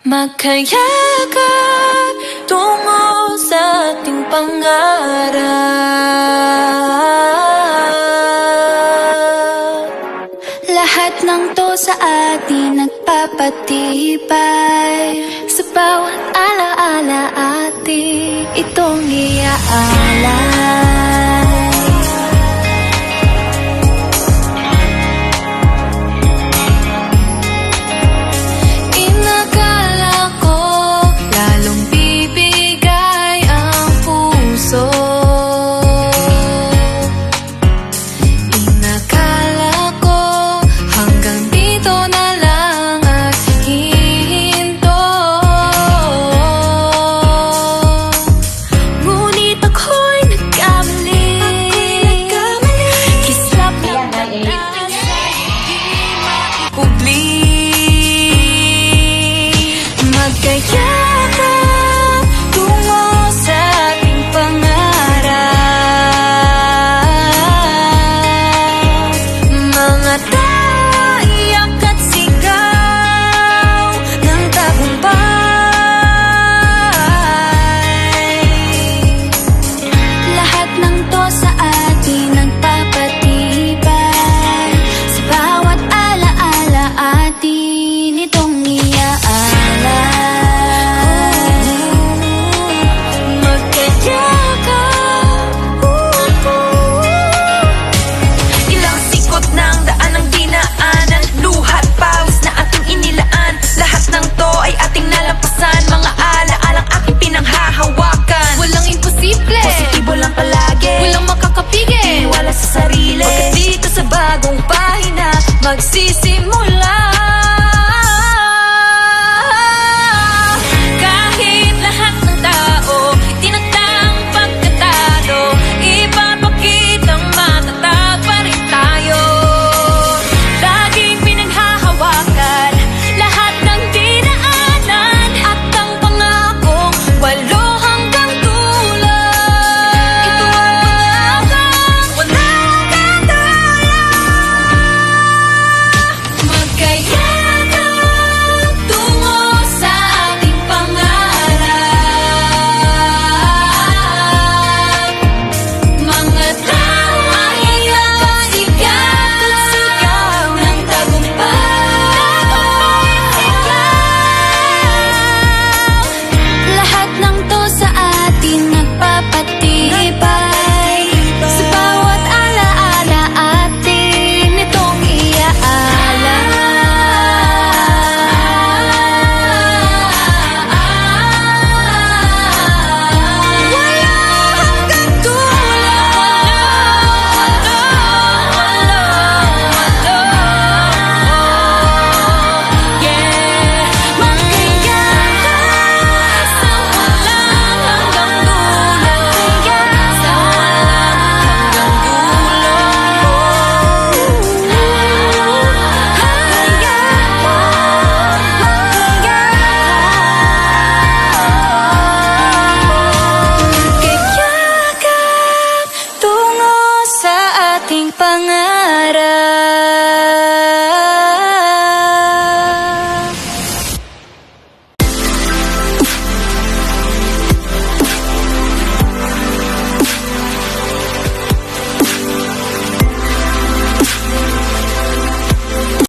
Magkayakap tungo sa ating pangarap. Lahat ng to sa atin nagpapatibay. Sa bawat alaala ating itong iaalay. Magkayakap tungo sa ating pangarap. Mga taiyak at sigaw ng tagumpay. Lahat ng to sa atin nagpapatibay. Sa bawat alaala atin itong iaalay. Ating